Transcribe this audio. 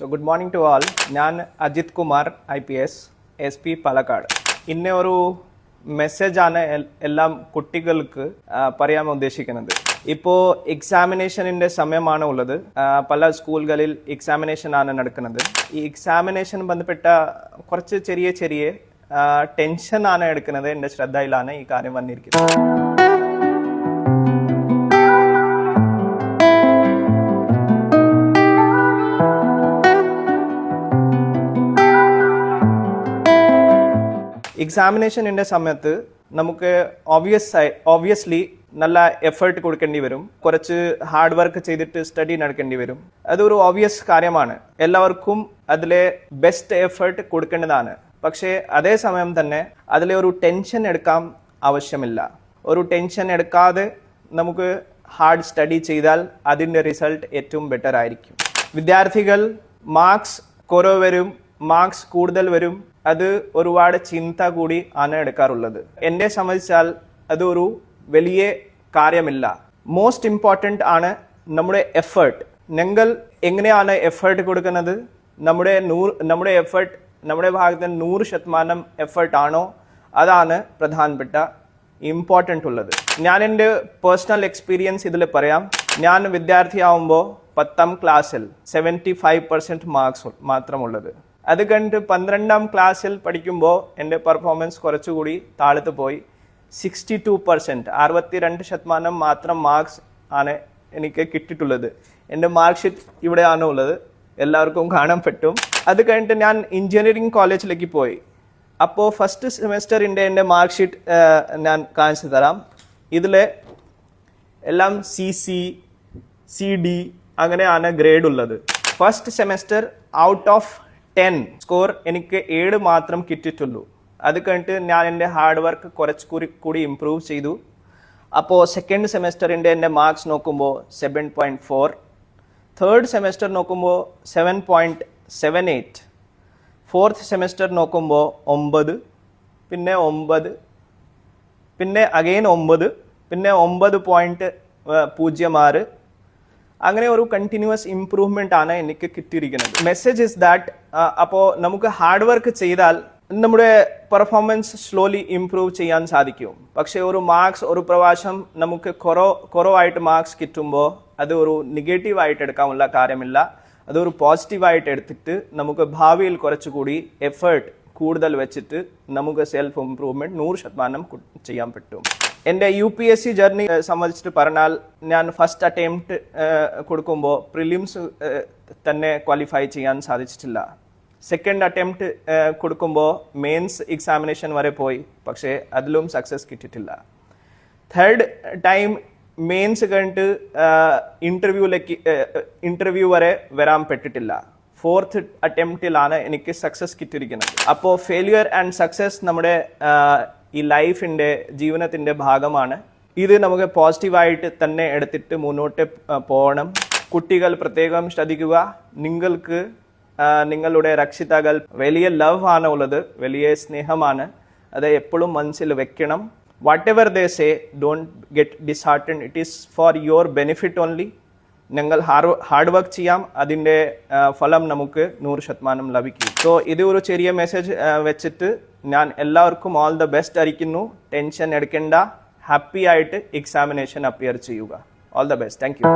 So good morning to all. ഞാൻ Ajith Kumar IPS SP Palakkad. ഇന്ന ഒരു മെസ്സേജാണ് എല്ലാം കുട്ടികൾക്ക് പറയാൻ ഉദ്ദേശിക്കുന്നത്. ഇപ്പോൾ എക്സാമിനേഷനിൻ്റെ സമയമാണ് ഉള്ളത്. പല സ്കൂളുകളിൽ എക്സാമിനേഷൻ ആണ് നടക്കുന്നത്. ഈ എക്സാമിനേഷൻ ബന്ധപ്പെട്ട കുറച്ച് ചെറിയ ടെൻഷൻ ആണ് എടുക്കുന്നത്. എൻ്റെ ശ്രദ്ധയിലാണ് ഈ കാര്യം വന്നിരിക്കുന്നത്. എക്സാമിനേഷനിൻ്റെ സമയത്ത് നമുക്ക് ഓബ്വിയസ്ലി നല്ല എഫേർട്ട് കൊടുക്കേണ്ടി വരും. കുറച്ച് ഹാർഡ് വർക്ക് ചെയ്തിട്ട് സ്റ്റഡി നടക്കേണ്ടി വരും. അതൊരു ഓബ്വിയസ് കാര്യമാണ്. എല്ലാവർക്കും അതിലെ ബെസ്റ്റ് എഫേർട്ട് കൊടുക്കേണ്ടതാണ്. പക്ഷേ അതേ സമയം തന്നെ അതിലെ ഒരു ടെൻഷൻ എടുക്കാൻ ആവശ്യമില്ല. ഒരു ടെൻഷൻ എടുക്കാതെ നമുക്ക് ഹാർഡ് സ്റ്റഡി ചെയ്താൽ അതിൻ്റെ റിസൾട്ട് ഏറ്റവും ബെറ്റർ ആയിരിക്കും. വിദ്യാർത്ഥികൾ മാർക്സ് കുറവ് വരും, മാർക്സ് കൂടുതൽ വരും, അത് ഒരുപാട് ചിന്ത കൂടി ആണ് എടുക്കാറുള്ളത്. എന്നെ സംബന്ധിച്ചാൽ അത് ഒരു വലിയ കാര്യമില്ല. മോസ്റ്റ് ഇമ്പോർട്ടൻ്റ് ആണ് നമ്മുടെ എഫേർട്ട്. നിങ്ങൾ എങ്ങനെയാണ് എഫേർട്ട് കൊടുക്കുന്നത്? നമ്മുടെ എഫേർട്ട് നമ്മുടെ ഭാഗത്ത് 100% എഫേർട്ട് ആണോ? അതാണ് പ്രധാനപ്പെട്ട ഇമ്പോർട്ടൻ്റ് ഉള്ളത്. ഞാൻ എൻ്റെ പേഴ്സണൽ എക്സ്പീരിയൻസ് ഇതിൽ പറയാം. ഞാൻ വിദ്യാർത്ഥിയാവുമ്പോൾ 10ാം ക്ലാസ്സിൽ 75% മാർക്സ് മാത്രമുള്ളത്. അത് കണ്ട് 12ാം ക്ലാസ്സിൽ പഠിക്കുമ്പോൾ എൻ്റെ പെർഫോമൻസ് കുറച്ചുകൂടി താഴത്ത് പോയി. 62%, 62% മാത്രം മാർക്സ് ആണ് എനിക്ക് കിട്ടിയിട്ടുള്ളത്. എൻ്റെ മാർക്ക് ഷീറ്റ് ഇവിടെയാണ് ഉള്ളത്, എല്ലാവർക്കും കാണാൻ പറ്റും. അത് കഴിഞ്ഞിട്ട് ഞാൻ എഞ്ചിനീയറിംഗ് കോളേജിലേക്ക് പോയി. അപ്പോൾ ഫസ്റ്റ് സെമസ്റ്ററിൻ്റെ എൻ്റെ മാർക്ക് ഷീറ്റ് ഞാൻ കാണിച്ചു തരാം. ഇതിൽ എല്ലാം CC CD അങ്ങനെയാണ് ഗ്രേഡ് ഉള്ളത്. First semester out of 10 score എനിക്ക് 7 മാത്രം കിട്ടിയിട്ടുള്ളൂ. അത് കഴിഞ്ഞിട്ട് ഞാൻ എൻ്റെ ഹാർഡ് വർക്ക് കുറച്ചുകൂടി ഇമ്പ്രൂവ് ചെയ്തു. അപ്പോൾ സെക്കൻഡ് സെമസ്റ്ററിൻ്റെ എൻ്റെ മാർക്സ് നോക്കുമ്പോൾ 7.4, തേർഡ് സെമസ്റ്റർ നോക്കുമ്പോൾ 7.78, ഫോർത്ത് സെമസ്റ്റർ നോക്കുമ്പോൾ 9, പിന്നെ 9, പിന്നെ അഗെയിൻ 9, പിന്നെ 9.06. അങ്ങനെ ഒരു കണ്ടിന്യൂസ് ഇംപ്രൂവ്മെൻ്റ് ആണ് എനിക്ക് കിട്ടിയിരിക്കുന്നത്. മെസ്സേജ് ഇസ് ദാറ്റ് അപ്പോൾ നമുക്ക് ഹാർഡ് വർക്ക് ചെയ്താൽ നമ്മുടെ പെർഫോമൻസ് സ്ലോലി ഇംപ്രൂവ് ചെയ്യാൻ സാധിക്കും. പക്ഷേ ഒരു മാർക്സ് ഒരു പ്രാവശ്യം നമുക്ക് കുറവായിട്ട് മാർക്സ് കിട്ടുമ്പോൾ അത് ഒരു നെഗറ്റീവായിട്ട് എടുക്കാനുള്ള കാര്യമില്ല. അതൊരു പോസിറ്റീവായിട്ട് എടുത്തിട്ട് നമുക്ക് ഭാവിയിൽ കുറച്ചുകൂടി എഫേർട്ട് കൂടുതൽ വെച്ചിട്ട് നമുക്ക് സെൽഫ് ഇംപ്രൂവ്മെൻറ്റ് 100% ചെയ്യാൻ പറ്റും. എൻ്റെ UPSC ജേർണി സംബന്ധിച്ചിട്ട് പറഞ്ഞാൽ ഞാൻ ഫസ്റ്റ് അറ്റംപ്റ്റ് കൊടുക്കുമ്പോൾ പ്രിലിംസ് തന്നെ ക്വാളിഫൈ ചെയ്യാൻ സാധിച്ചിട്ടില്ല. സെക്കൻഡ് അറ്റംപ്റ്റ് കൊടുക്കുമ്പോൾ മെയിൻസ് എക്സാമിനേഷൻ വരെ പോയി, പക്ഷേ അതിലും സക്സസ് കിട്ടിയിട്ടില്ല. തേർഡ് ടൈം മെയിൻസ് കഴിഞ്ഞിട്ട് ഇൻ്റർവ്യൂ വരെ വരാൻ പറ്റിയിട്ടില്ല. ഫോർത്ത് അറ്റംപ്റ്റിലാണ് എനിക്ക് സക്സസ് കിട്ടിയിരിക്കുന്നത്. അപ്പോൾ ഫെയിലിയർ ആൻഡ് സക്സസ് നമ്മുടെ ഈ ലൈഫിൻ്റെ ജീവിതത്തിൻ്റെ ഭാഗമാണ്. ഇത് നമുക്ക് പോസിറ്റീവായിട്ട് തന്നെ എടുത്തിട്ട് മുന്നോട്ട് പോകണം. കുട്ടികൾ പ്രത്യേകം ശ്രദ്ധിക്കുക. നിങ്ങൾക്ക് നിങ്ങളുടെ രക്ഷിതാക്കൾ വലിയ ലവ് ആണ് ഉള്ളത്, വലിയ സ്നേഹമാണ്. അത് എപ്പോഴും മനസ്സിൽ വെക്കണം. Whatever they say, don't get disheartened. It is for your benefit only. ഞങ്ങൾ ഹാർഡ് വർക്ക് ചെയ്യാം, അതിൻ്റെ ഫലം നമുക്ക് 100% ലഭിക്കും. സോ ഇത് ഒരു ചെറിയ മെസ്സേജ് വെച്ചിട്ട് ഞാൻ എല്ലാവർക്കും ഓൾ ദ ബെസ്റ്റ് അറിയിക്കുന്നു. ടെൻഷൻ എടുക്കേണ്ട, ഹാപ്പി ആയിട്ട് എക്സാമിനേഷൻ അപ്പിയർ ചെയ്യുക. All the best. Thank you.